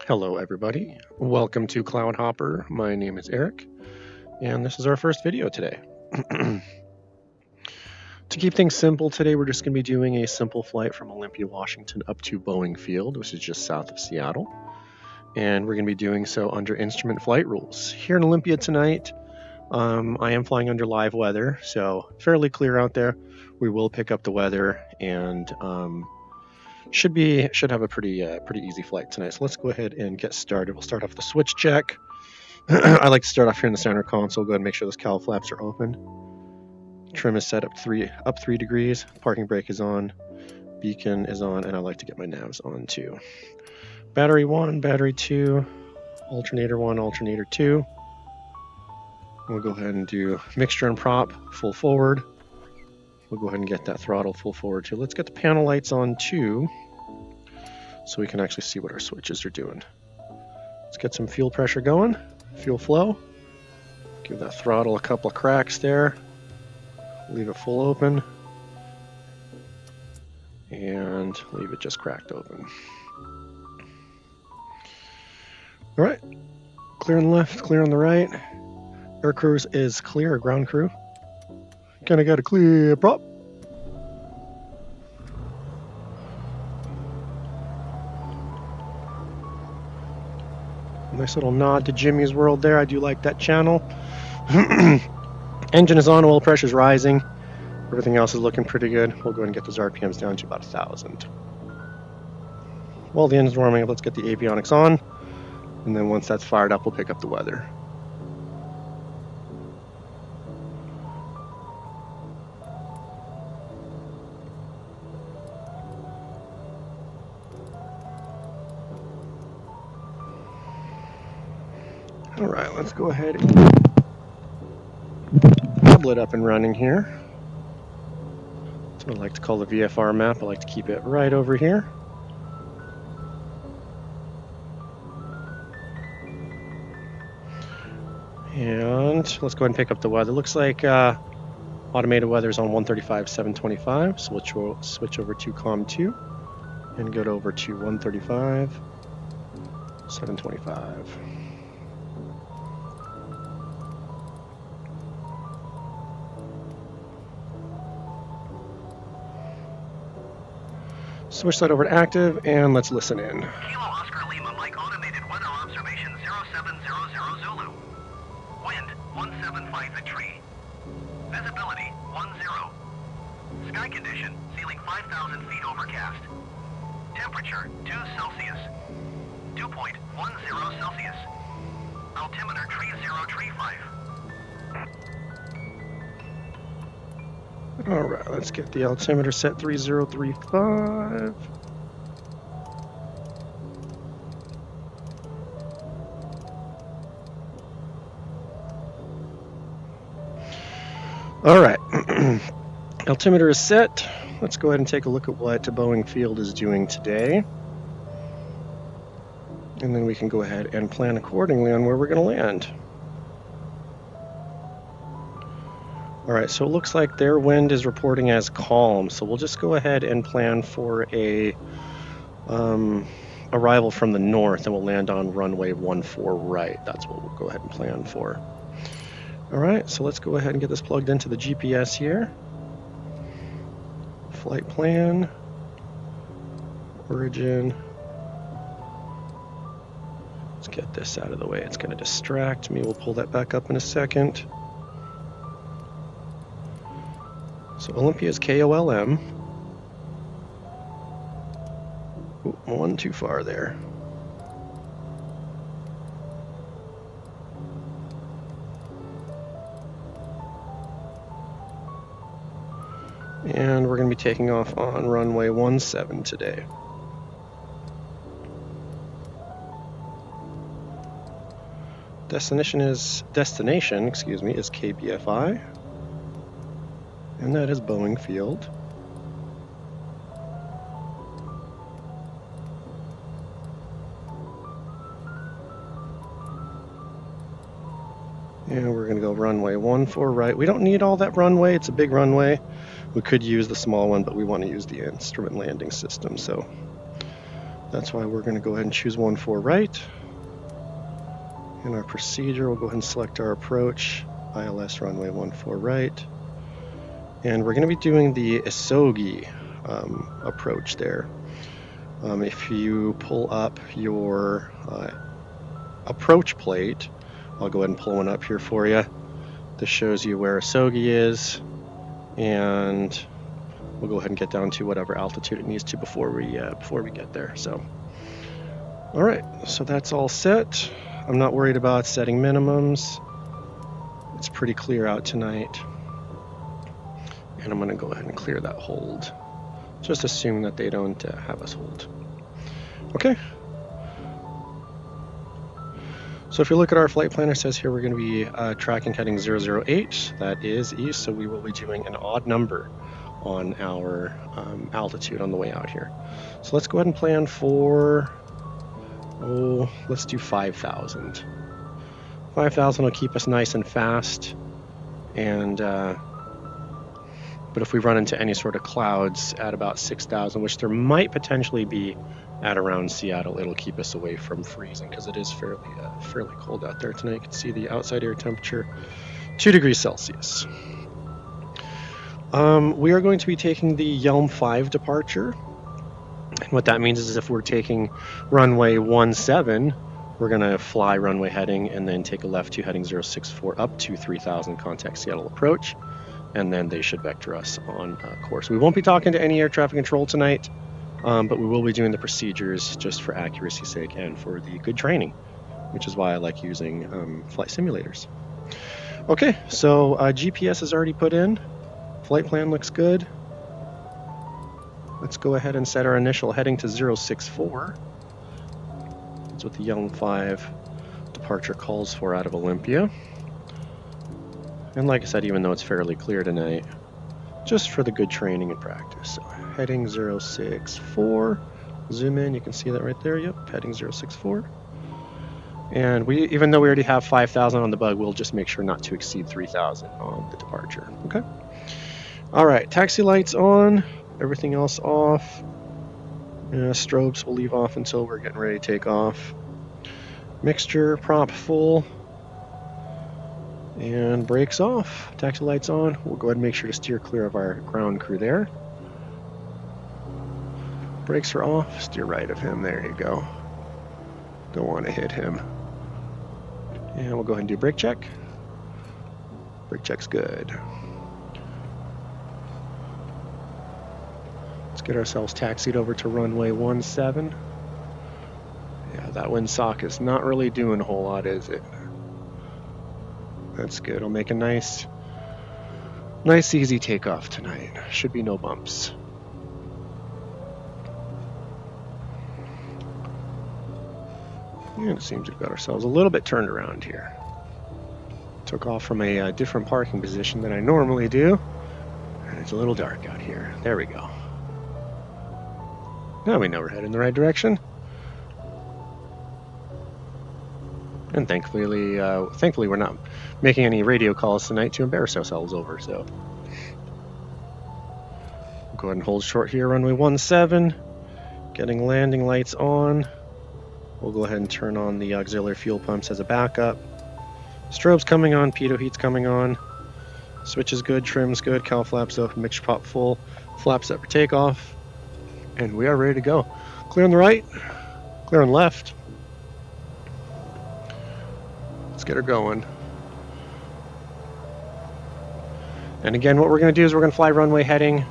Hello everybody, welcome to Cloud Hopper. My name is Eric, and this is our first video today. To keep things simple today, we're just going to be doing a simple flight from Olympia, Washington up to Boeing Field, which is just south of Seattle. And we're going to be doing so under instrument flight rules. Here in Olympia tonight, I am flying under live weather, so fairly clear out there. We will pick up the weather and should have a pretty easy flight tonight. So let's go ahead and get started. We'll start off with the switch check. I like to start off here in the center console. Go ahead and make sure those cowl flaps are open. Trim is set up 3 degrees. Parking brake is on. Beacon is on, and I like to get my navs on too. Battery 1, battery 2, alternator 1, alternator 2. We'll go ahead and do mixture and prop full forward. We'll go ahead and get that throttle full forward too. Let's get the panel lights on too, so we can actually see what our switches are doing. Let's get some fuel pressure going, fuel flow. Give that throttle a couple of cracks there. Leave it full open. And leave it just cracked open. All right, clear on the left, clear on the right. Air crew is clear, ground crew. Kinda got a clear prop. Nice little nod to Jimmy's World there. I do like that channel. Engine is on, oil pressure is rising. Everything else is looking pretty good. We'll go ahead and get those RPMs down to about 1,000. While the engine's warming up, let's get the avionics on. And then once that's fired up, we'll pick up the weather. All right, let's go ahead and tablet up and running here. That's what I like to call the VFR map. I like to keep it right over here. And let's go ahead and pick up the weather. Looks like automated weather is on 135.725, so we'll switch over to COM 2 and get over to 135.725. Switch that over to active, and let's listen in. Kilo Oscar Lima Mike automated weather observation 0700 Zulu. Wind 175 at tree. Visibility 10. Sky condition ceiling 5,000 feet overcast. Temperature 2 Celsius. Dew point 10 Celsius. Altimeter 3035. All right, let's get the altimeter set 3035. All right, altimeter is set. Let's go ahead and take a look at what Boeing Field is doing today. And then we can go ahead and plan accordingly on where we're going to land. All right, so it looks like their wind is reporting as calm, so we'll just go ahead and plan for a arrival from the north, and we'll land on runway 14 right. That's what we'll go ahead and plan for. All right, so let's go ahead and get this plugged into the GPS here. Flight plan, origin. Let's get this out of the way. It's going to distract me. We'll pull that back up in a second. So Olympia is KOLM. Ooh, one too far there. And we're going to be taking off on runway 17 today. Destination is KBFI. And that is Boeing Field. And we're going to go runway 14 right. We don't need all that runway. It's a big runway. We could use the small one, but we want to use the instrument landing system. So That's why we're going to go ahead and choose 14 right. In our procedure, we'll go ahead and select our approach, ILS runway 14 right. And we're going to be doing the Isogi approach there. If you pull up your approach plate, I'll go ahead and pull one up here for you. This shows you where Isogi is, and we'll go ahead and get down to whatever altitude it needs to before we get there. So, all right, so that's all set. I'm not worried about setting minimums. It's pretty clear out tonight. And I'm going to go ahead and clear that hold. Just assume that they don't have us hold. Okay. So if you look at our flight planner, it says here we're going to be tracking heading 008. That is east, so we will be doing an odd number on our altitude on the way out here. So let's go ahead and plan for, let's do 5,000. 5,000 will keep us nice and fast, and but if we run into any sort of clouds at about 6,000, which there might potentially be at around Seattle, it'll keep us away from freezing because it is fairly cold out there tonight. You can see the outside air temperature, 2 degrees Celsius. We are going to be taking the Yelm 5 departure. And what that means is if we're taking runway 17, we're going to fly runway heading and then take a left to heading 064 up to 3,000, contact Seattle approach, and then they should vector us on course. We won't be talking to any air traffic control tonight, but we will be doing the procedures just for accuracy's sake and for the good training, which is why I like using flight simulators. Okay, so GPS is already put in. Flight plan looks good. Let's go ahead and set our initial heading to 064. That's what the Yelm 5 departure calls for out of Olympia. And like I said, even though it's fairly clear tonight, just for the good training and practice. So heading 064, zoom in, you can see that right there, yep, heading 064. And even though we already have 5,000 on the bug, we'll just make sure not to exceed 3,000 on the departure, okay? All right, taxi lights on, everything else off. Strobes will leave off until we're getting ready to take off. Mixture, prop full. And brakes off, taxi lights on. We'll go ahead and make sure to steer clear of our ground crew there. Brakes are off, steer right of him, there you go. Don't want to hit him. And we'll go ahead and do brake check. Brake check's good. Let's get ourselves taxied over to runway 17. Yeah, that windsock is not really doing a whole lot, is it? That's good. I'll make a nice easy takeoff tonight. Should be no bumps. And it seems we've got ourselves a little bit turned around here. Took off from a different parking position than I normally do. And it's a little dark out here. There we go. Now we know we're heading in the right direction. And thankfully we're not making any radio calls tonight to embarrass ourselves over, so. We'll go ahead and hold short here, runway 17. Getting landing lights on. We'll go ahead and turn on the auxiliary fuel pumps as a backup. Strobes coming on, pitot heat's coming on. Switch is good, trim's good, cowl flaps open, mixture pop full, flaps set for takeoff. And we are ready to go. Clear on the right, clear on left. Let's get her going. And again, what we're going to do is we're going to fly runway heading,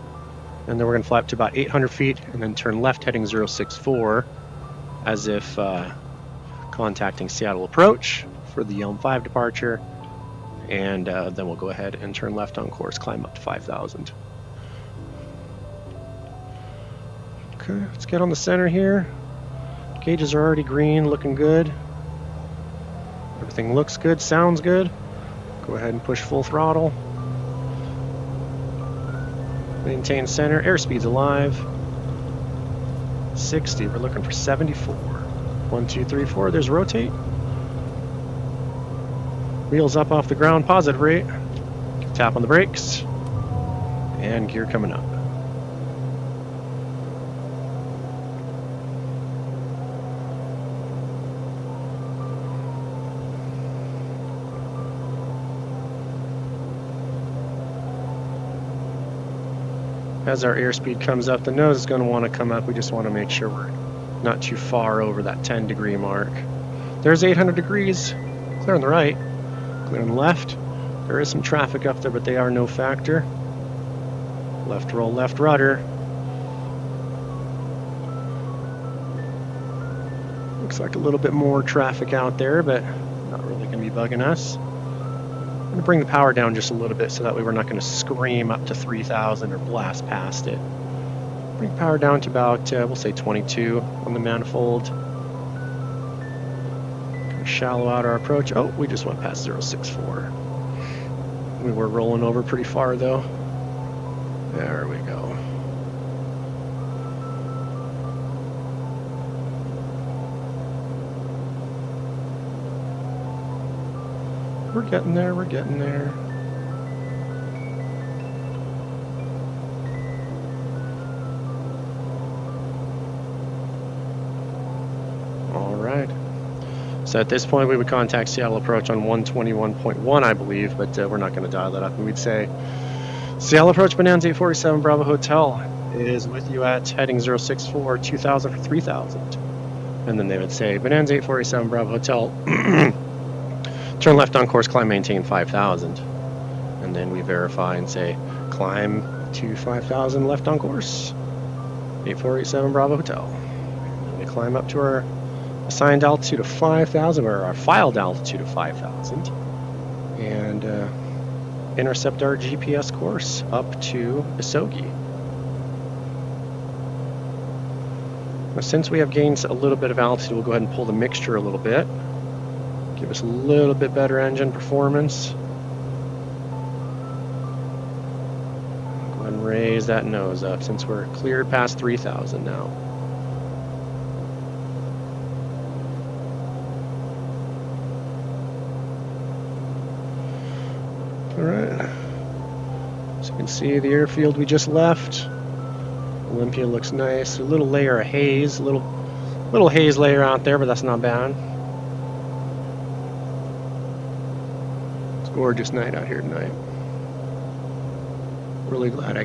and then we're going to fly up to about 800 feet, and then turn left heading 064, as if contacting Seattle approach for the Yelm 5 departure, and then we'll go ahead and turn left on course, climb up to 5,000. Okay, let's get on the center here. Gauges are already green, looking good. Everything looks good, sounds good. Go ahead and push full throttle. Maintain center, airspeed's alive. 60, we're looking for 74. 1, 2, 3, 4, there's rotate. Wheels up off the ground, positive rate. Tap on the brakes. And gear coming up. As our airspeed comes up, the nose is going to want to come up. We just want to make sure we're not too far over that 10-degree mark. There's 800 degrees. Clear on the right, clear on the left. There is some traffic up there, but they are no factor. Left roll, left rudder. Looks like a little bit more traffic out there, but not really going to be bugging us. I'm going to bring the power down just a little bit so that way we're not going to scream up to 3,000 or blast past it. Bring power down to about, we'll say 22 on the manifold. Kind of shallow out our approach. Oh, we just went past 064. We were rolling over pretty far though. There we go. We're getting there, we're getting there. All right. So at this point, we would contact Seattle Approach on 121.1, I believe, but we're not going to dial that up. And we'd say, Seattle Approach Bonanza 847 Bravo Hotel is with you at heading 064, 2000 for 3000. And then they would say, Bonanza 847 Bravo Hotel, turn left on course, climb, maintain 5,000. And then we verify and say, climb to 5,000 left on course, 8487 Bravo Hotel. And then we climb up to our assigned altitude of 5,000, or our filed altitude of 5,000, and intercept our GPS course up to Isogi. Now, since we have gained a little bit of altitude, we'll go ahead and pull the mixture a little bit. Give us a little bit better engine performance. Go ahead and raise that nose up since we're cleared past 3,000 now. Alright. So you can see the airfield we just left. Olympia looks nice. A little layer of haze, little haze layer out there, but that's not bad. Gorgeous night out here tonight. Really glad I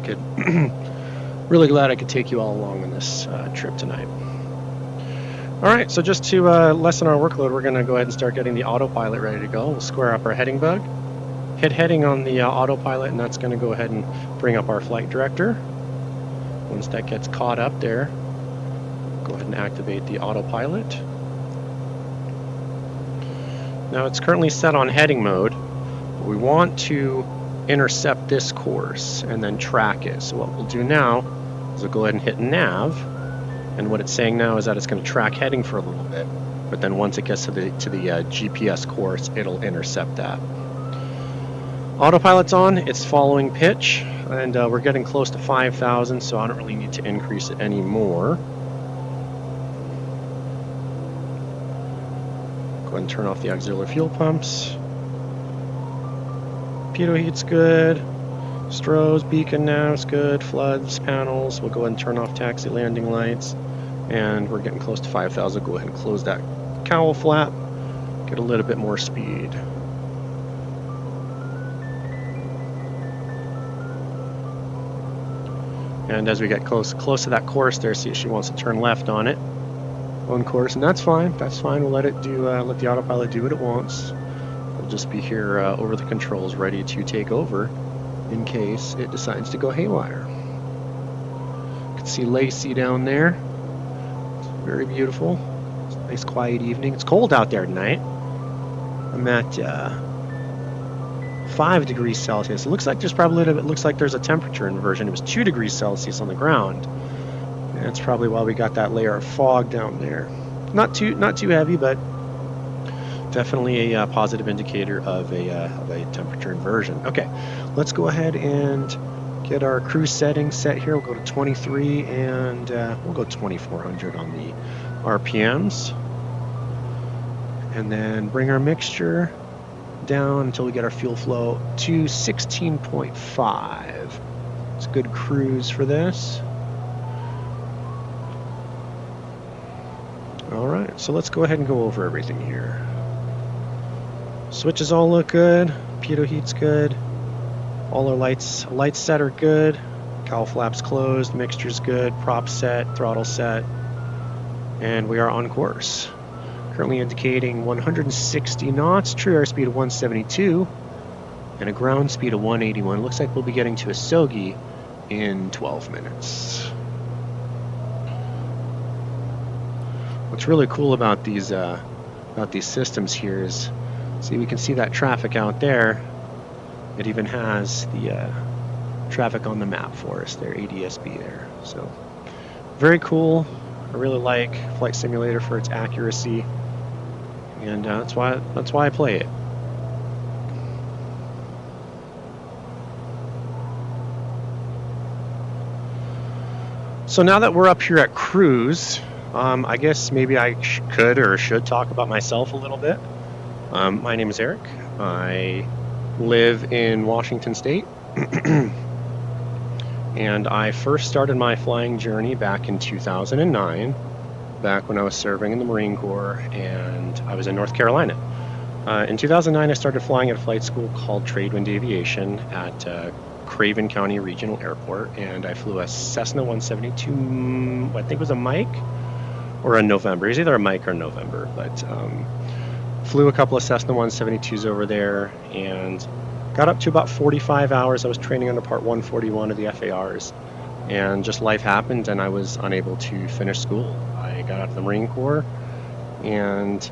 could take you all along on this trip tonight. All right, so just to lessen our workload, we're going to go ahead and start getting the autopilot ready to go. We'll square up our heading bug, hit heading on the autopilot, and that's going to go ahead and bring up our flight director. Once that gets caught up there, go ahead and activate the autopilot. Now it's currently set on heading mode. We want to intercept this course and then track it. So what we'll do now is we'll go ahead and hit nav, and what it's saying now is that it's going to track heading for a little bit, but then once it gets to the GPS course, it'll intercept that. Autopilot's on, it's following pitch, and we're getting close to 5,000, so I don't really need to increase it anymore. Go ahead and turn off the auxiliary fuel pumps. Pitot heat's good. Strobes, beacon nav's good. Floods, panels. We'll go ahead and turn off taxi landing lights. And we're getting close to 5,000. Go ahead and close that cowl flap. Get a little bit more speed. And as we get close to that course there, see she wants to turn left on it. On course, and that's fine. That's fine. We'll let the autopilot do what it wants. We'll just be here over the controls, ready to take over in case it decides to go haywire. You can see Lacey down there. It's very beautiful. It's a nice quiet evening. It's cold out there tonight. I'm at 5 degrees Celsius. It looks like there's a temperature inversion. It was 2 degrees Celsius on the ground. And that's probably why we got that layer of fog down there. Not too heavy, but definitely a positive indicator of a temperature inversion. Okay, let's go ahead and get our cruise settings set here. We'll go to 23 and we'll go 2,400 on the RPMs. And then bring our mixture down until we get our fuel flow to 16.5. It's a good cruise for this. All right, so let's go ahead and go over everything here. Switches all look good. Pitot heat's good. All our lights set are good. Cowl flaps closed, mixture's good, prop set, throttle set, and we are on course. Currently indicating 160 knots, true airspeed of 172, and a ground speed of 181. Looks like we'll be getting to Asogi in 12 minutes. What's really cool about these systems here is, see, we can see that traffic out there. It even has the traffic on the map for us there, ADSB there. So very cool. I really like Flight Simulator for its accuracy, and that's why I play it. So now that we're up here at cruise, I guess maybe I could or should talk about myself a little bit. My name is Eric. I live in Washington State. And I first started my flying journey back in 2009, back when I was serving in the Marine Corps, and I was in North Carolina. In 2009, I started flying at a flight school called Tradewind Aviation at Craven County Regional Airport, and I flew a Cessna 172, I think it was a Mike or a November. It was either a Mike or a November, but flew a couple of Cessna 172s over there and got up to about 45 hours. I was training under Part 141 of the FARs, and just life happened and I was unable to finish school. I got out of the Marine Corps, and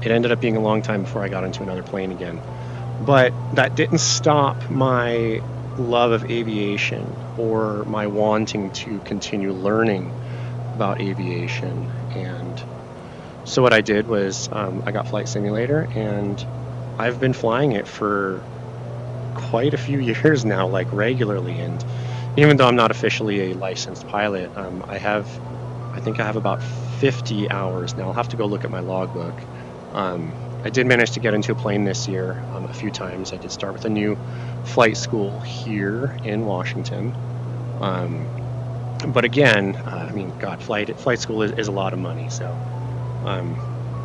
it ended up being a long time before I got into another plane again. But that didn't stop my love of aviation or my wanting to continue learning about aviation. And so what I did was I got Flight Simulator, and I've been flying it for quite a few years now, like regularly. And even though I'm not officially a licensed pilot, I think I have about 50 hours now. I'll have to go look at my logbook. I did manage to get into a plane this year a few times. I did start with a new flight school here in Washington. But again, I mean, God, flight school is a lot of money. So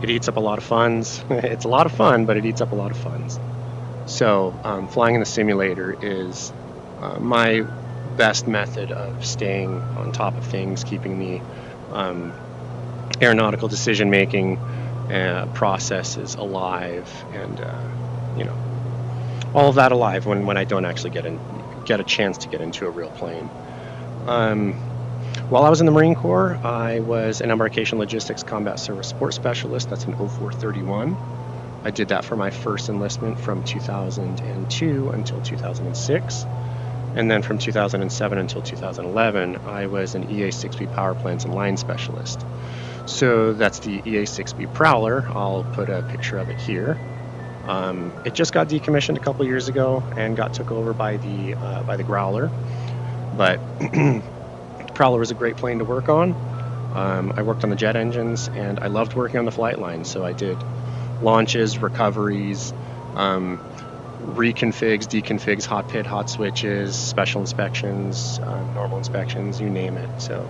it eats up a lot of funds. It's a lot of fun, but it eats up a lot of funds. So flying in the simulator is my best method of staying on top of things, keeping the aeronautical decision-making processes alive, and all of that alive when I don't actually get a chance to get into a real plane. While I was in the Marine Corps, I was an embarkation logistics combat service support specialist. That's an 0431. I did that for my first enlistment from 2002 until 2006. And then from 2007 until 2011, I was an EA-6B power plants and line specialist. So that's the EA-6B Prowler. I'll put a picture of it here. It just got decommissioned a couple years ago and got took over by the Growler. But Prowler was a great plane to work on. I worked on the jet engines, and I loved working on the flight line. So I did launches, recoveries, reconfigs, deconfigs, hot pit, hot switches, special inspections, normal inspections, you name it. So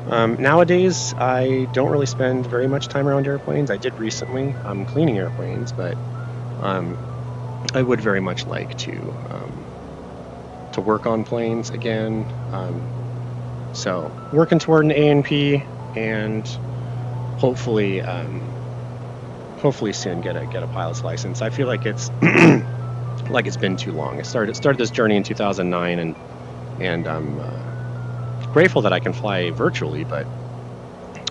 nowadays, I don't really spend very much time around airplanes. I did recently. I'm cleaning airplanes, but I would very much like to work on planes again. So working toward an A&P, and hopefully soon get a pilot's license. I feel like it's like it's been too long. I started this journey in 2009, and I'm grateful that I can fly virtually, but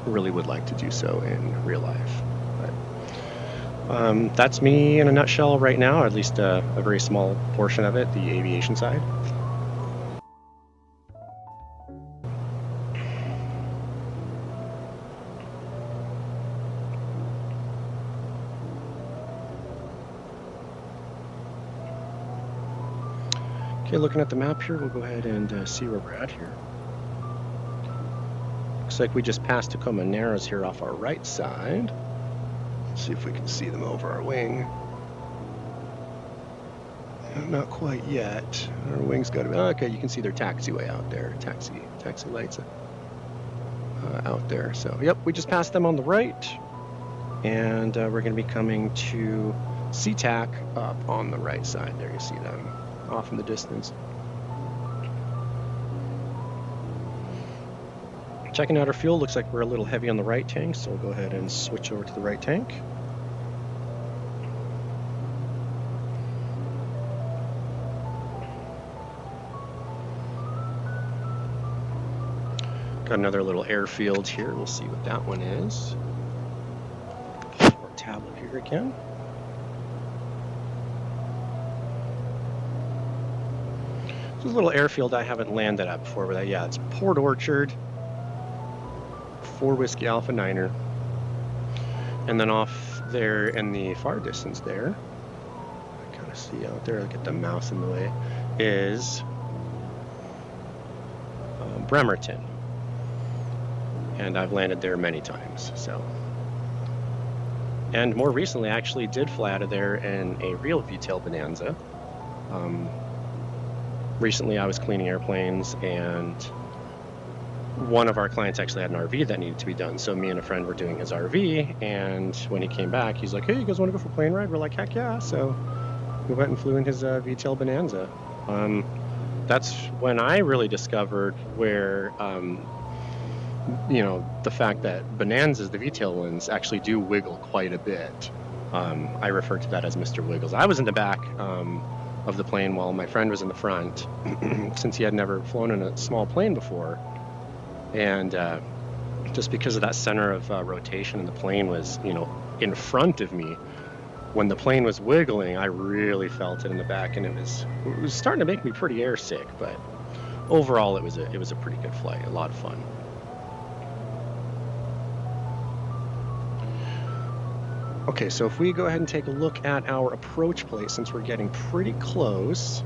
really would like to do so in real life. But that's me in a nutshell right now, or at least a very small portion of it, the aviation side. Okay, looking at the map here, we'll go ahead and see where we're at here. Looks like we just passed Tacoma Narrows here off our right side. Let's see if we can see them over our wing. Not quite yet. Our wing's got to be... okay, you can see their taxiway out there. Taxi lights out there. So, yep, we just passed them on the right. And we're going to be coming to SeaTac up on the right side there. You see them off in the distance. Checking out our fuel, looks like we're a little heavy on the right tank, so we'll go ahead and switch over to the right tank. Got another little airfield here. We'll see what that one is. Pull our tablet here again. This is a little airfield I haven't landed at before, but yeah, it's Port Orchard, 4 Whiskey Alpha Niner. And then off there in the far distance there, I kind of see out there, get the mouse in the way, is Bremerton. And I've landed there many times, so. And more recently, I actually did fly out of there in a real VTOL Bonanza. Recently, I was cleaning airplanes, and one of our clients actually had an RV that needed to be done. So me and a friend were doing his RV, and when he came back, he's like, "Hey, you guys want to go for a plane ride?" We're like, "Heck yeah!" So we went and flew in his VTOL Bonanza. That's when I really discovered where, the fact that Bonanzas, the VTOL ones, actually do wiggle quite a bit. I refer to that as Mr. Wiggles. I was in the back of the plane while my friend was in the front, since he had never flown in a small plane before. And just because of that center of rotation, and the plane was, in front of me, when the plane was wiggling, I really felt it in the back, and it was starting to make me pretty airsick. But overall, it was a pretty good flight, a lot of fun. Okay, so if we go ahead and take a look at our approach plate, since we're getting pretty close,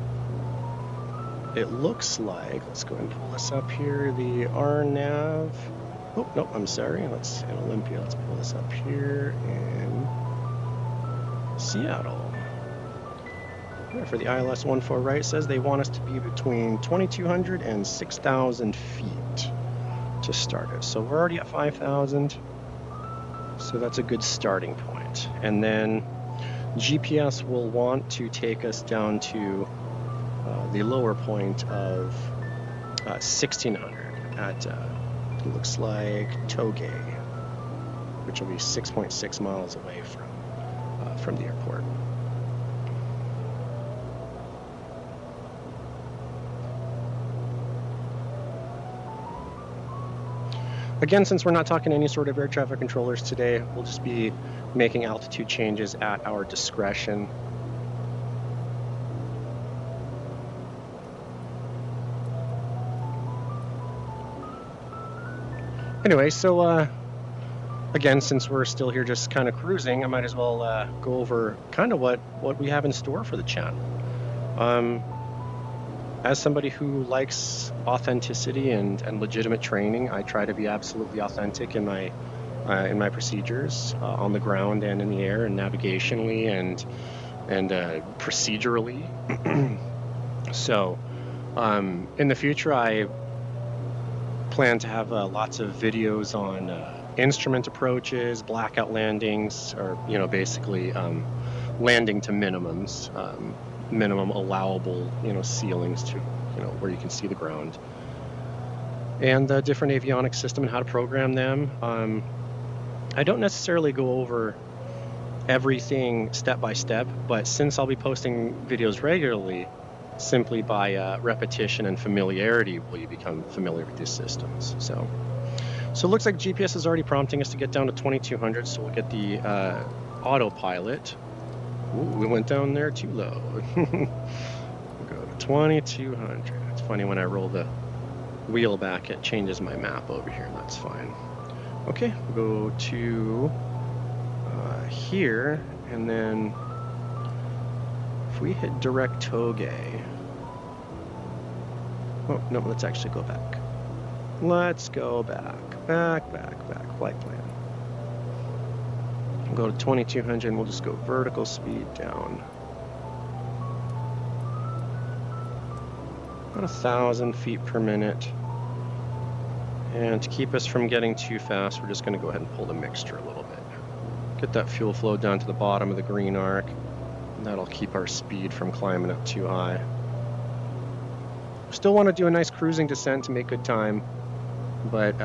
it looks like, let's go ahead and pull this up here, the RNAV, oh, no, I'm sorry, let's, in Olympia, let's pull this up here in Seattle. Yeah, for the ILS 14 right, it says they want us to be between 2,200 and 6,000 feet to start it. So we're already at 5,000, so that's a good starting point. And then GPS will want to take us down to the lower point of 1,600 at, it looks like Togay, which will be 6.6 miles away from the airport. Again, since we're not talking any sort of air traffic controllers today, we'll just be making altitude changes at our discretion. Anyway, so again, since we're still here just kind of cruising, I might as well go over kind of what we have in store for the channel. As somebody who likes authenticity and legitimate training, I try to be absolutely authentic in my procedures on the ground and in the air, and navigationally and procedurally. So in the future, I plan to have lots of videos on instrument approaches, blackout landings, or basically landing to minimums. Minimum allowable, ceilings to, where you can see the ground, and the different avionics system and how to program them. I don't necessarily go over everything step by step, but since I'll be posting videos regularly, simply by repetition and familiarity will you become familiar with these systems. So it looks like GPS is already prompting us to get down to 2,200, so we'll get the autopilot. Ooh, we went down there too low. We'll go to 2,200. It's funny, when I roll the wheel back, it changes my map over here. That's fine. Okay, we'll go to here, and then if we hit direct Togay. Oh, no, let's actually go back. Let's go back. Back, flight plan. We'll go to 2,200, and we'll just go vertical speed down. About 1,000 feet per minute. And to keep us from getting too fast, we're just going to go ahead and pull the mixture a little bit. Get that fuel flow down to the bottom of the green arc, and that'll keep our speed from climbing up too high. Still want to do a nice cruising descent to make good time. but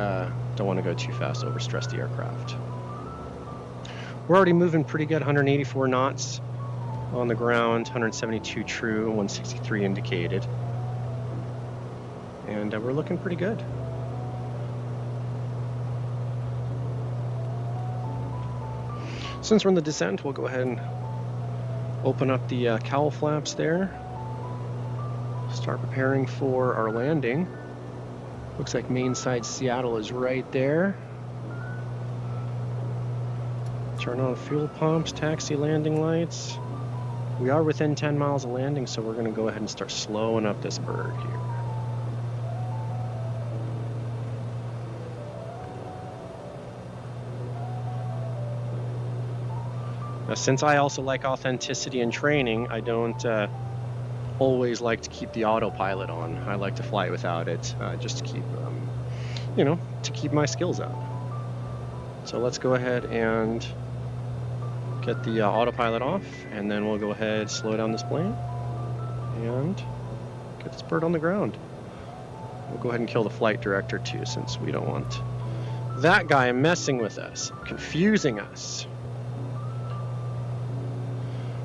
don't want to go too fast, overstress the aircraft. We're already moving pretty good, 184 knots on the ground, 172 true, 163 indicated. And we're looking pretty good. Since we're in the descent, we'll go ahead and open up the cowl flaps there. Start preparing for our landing. Looks like main side Seattle is right there. Turn on fuel pumps, taxi landing lights. We are within 10 miles of landing, so we're going to go ahead and start slowing up this bird here. Now, since I also like authenticity in training, I don't always like to keep the autopilot on. I like to fly without it, just to keep, to keep my skills up. So let's go ahead and get the autopilot off, and then we'll go ahead, slow down this plane, and get this bird on the ground. We'll go ahead and kill the flight director too, since we don't want that guy messing with us, confusing us.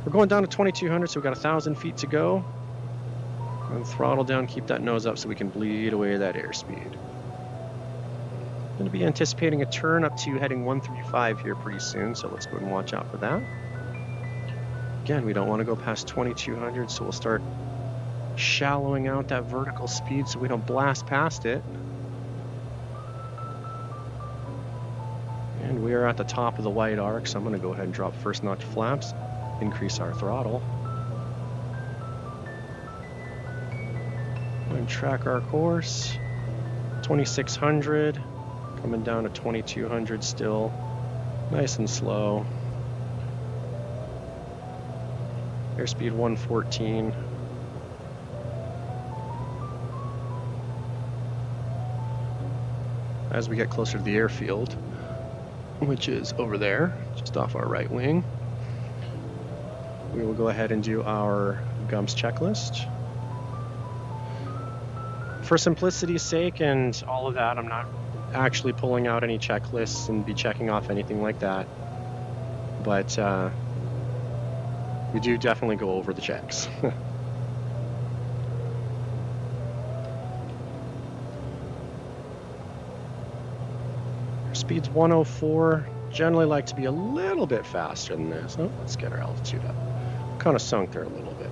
We're going down to 2200, so we've got 1,000 feet to go. And throttle down, keep that nose up so we can bleed away that airspeed. Going to be anticipating a turn up to heading 135 here pretty soon, so let's go ahead and watch out for that. Again, we don't want to go past 2200, so we'll start shallowing out that vertical speed so we don't blast past it. And we are at the top of the white arc, so I'm going to go ahead and drop first notch flaps, increase our throttle. And track our course. 2600, coming down to 2200 still. Nice and slow. Airspeed 114. As we get closer to the airfield, which is over there, just off our right wing, we will go ahead and do our GUMS checklist. For simplicity's sake and all of that, I'm not actually pulling out any checklists and be checking off anything like that. But we do definitely go over the checks. Speed's 104. Generally like to be a little bit faster than this. Oh, let's get our altitude up. Kind of sunk there a little bit.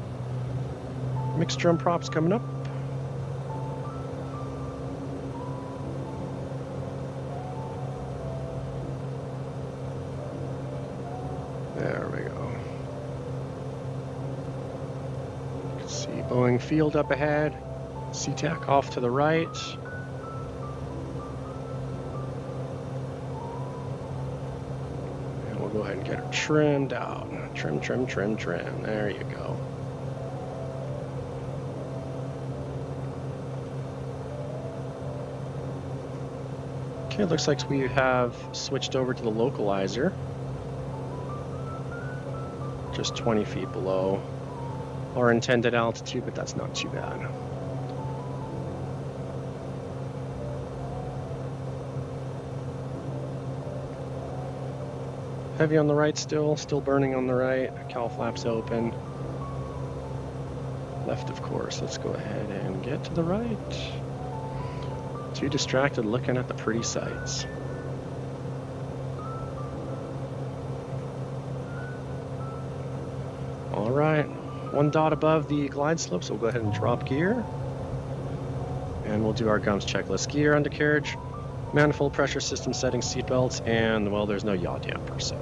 Mixed drum props coming up. There we go. You can see Boeing Field up ahead. SeaTac off to the right. And we'll go ahead and get her trimmed out. Trim, trim, trim, trim. There you go. Okay, looks like we have switched over to the localizer. Just 20 feet below our intended altitude, but that's not too bad. Heavy on the right still burning on the right. Cowl flaps open. Left, of course. Let's go ahead and get to the right. Too distracted looking at the pretty sights. All right, one dot above the glide slope, so we'll go ahead and drop gear. And we'll do our GUMS checklist. Gear, undercarriage, manifold pressure system settings, seatbelts, and, well, there's no yaw damper, so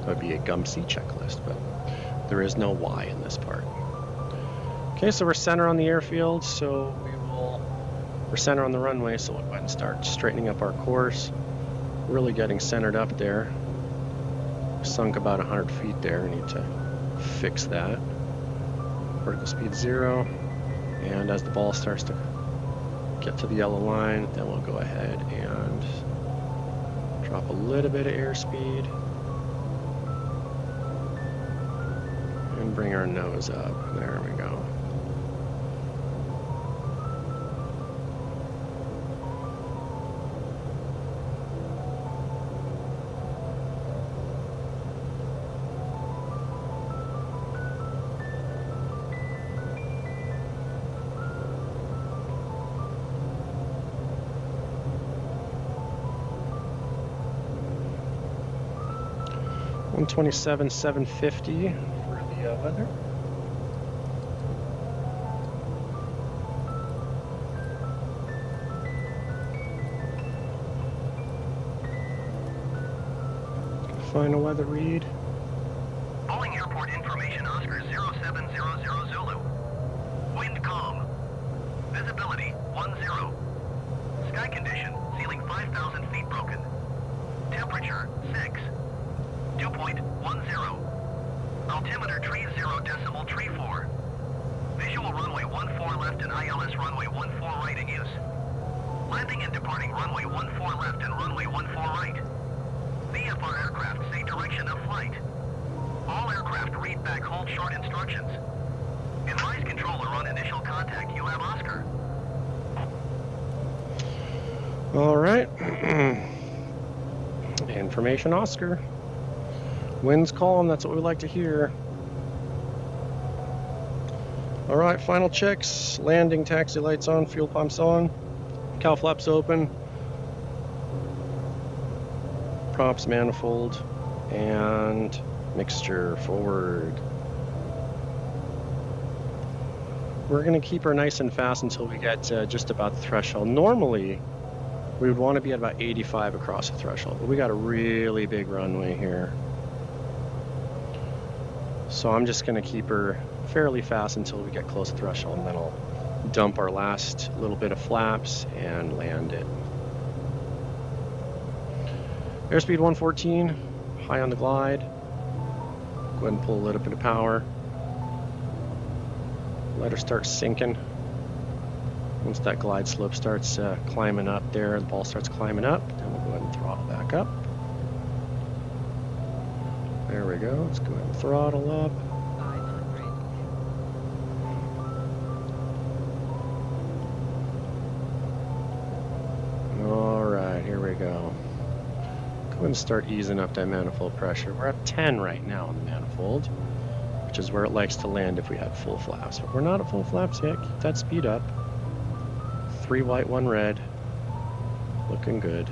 that would be a GUMS-C checklist, but there is no Y in this part. Okay, so we're center on the airfield, so we're center on the runway, so we'll go ahead and start straightening up our course. Really getting centered up there. Sunk about 100 feet there. We need to fix that. Vertical speed 0, and as the ball starts to get to the yellow line, then we'll go ahead and drop a little bit of airspeed and bring our nose up. There we go. 127,750 for the weather. Final weather read. Boeing Airport Information Oscar 0700 Zulu. Wind calm. Visibility 10. Sky condition, ceiling 5,000 feet broken. Temperature 6. Dew point 10. Altimeter tree 0.34. Visual runway 14 left and ILS runway 14 right in use. Landing and departing runway 14 left and runway 14 right. VFR aircraft say direction of flight. All aircraft read back hold short instructions. Advise controller on initial contact. You have Oscar. All right. Information Oscar. Wind's calm, that's what we like to hear. All right, final checks. Landing, taxi lights on, fuel pumps on, cowl flaps open, props manifold, and mixture forward. We're gonna keep her nice and fast until we get just about the threshold. Normally, we would want to be at about 85 across the threshold, but we got a really big runway here. So I'm just gonna keep her fairly fast until we get close to threshold, and then I'll dump our last little bit of flaps and land it. Airspeed 114, high on the glide. Go ahead and pull a little bit of power. Let her start sinking. Once that glide slope starts climbing up there, the ball starts climbing up, then we'll go ahead and throttle back up. There we go. Let's go ahead and throttle up. 500. All right, here we go. Go ahead and start easing up that manifold pressure. We're at 10 right now on the manifold, which is where it likes to land if we have full flaps. But we're not at full flaps yet. Keep that speed up. 3 white, 1 red. Looking good.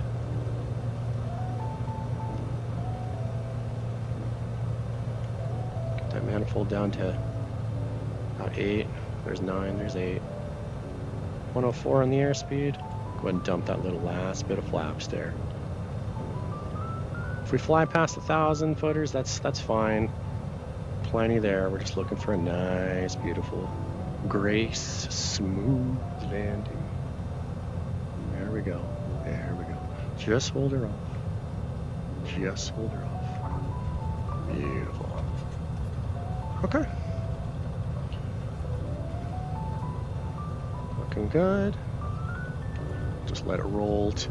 Get that manifold down to about 8. There's 9, there's 8. 104 on the airspeed. Go ahead and dump that little last bit of flaps there. If we fly past 1,000 footers, that's fine. Plenty there. We're just looking for a nice, beautiful, grace, smooth landing. There we go. There we go. Just hold her off. Just hold her off. Beautiful. Okay. Looking good. Just let it roll to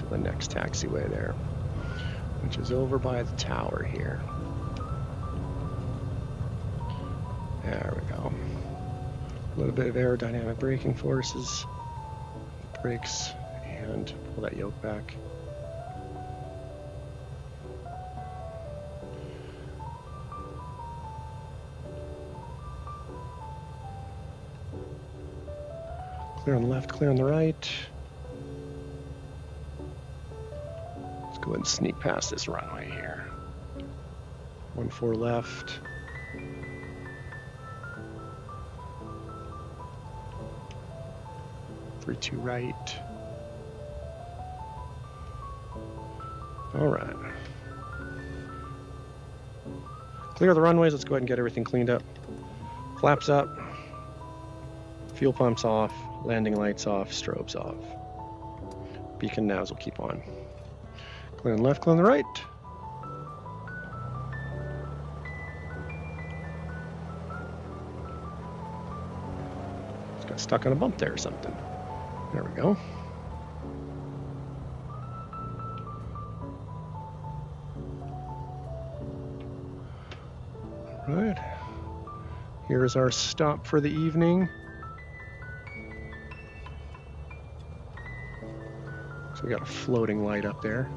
the next taxiway there, which is over by the tower here. There we go. A little bit of aerodynamic braking forces. Brakes, and pull that yoke back. Clear on the left, clear on the right. Let's go ahead and sneak past this runway here. 14 left. Three, 2 right. All right. Clear the runways. Let's go ahead and get everything cleaned up. Flaps up. Fuel pumps off. Landing lights off. Strobes off. Beacon navs will keep on. Clear on the left, clear on the right. It's got stuck on a bump there or something. There we go. All right. Here's our stop for the evening. So we got a floating light up there.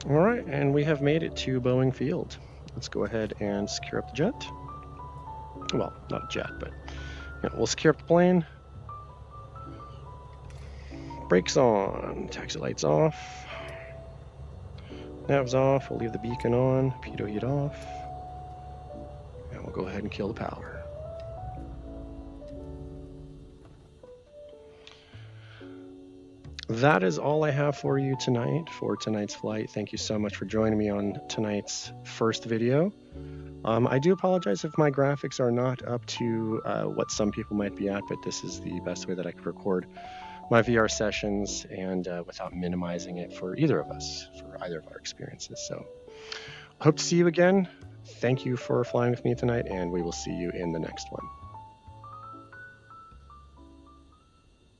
All right, and we have made it to Boeing Field. Let's go ahead and secure up the jet. Well, not a jet, but we'll secure up the plane. Brakes on, taxi lights off, nav's off, we'll leave the beacon on, pitot heat off, and we'll go ahead and kill the power. That is all I have for you tonight for tonight's flight. Thank you so much for joining me on tonight's first video. I do apologize if my graphics are not up to what some people might be at, but this is the best way that I could record my VR sessions and without minimizing it for either of us, for either of our experiences. So I hope to see you again. Thank you for flying with me tonight, and we will see you in the next one.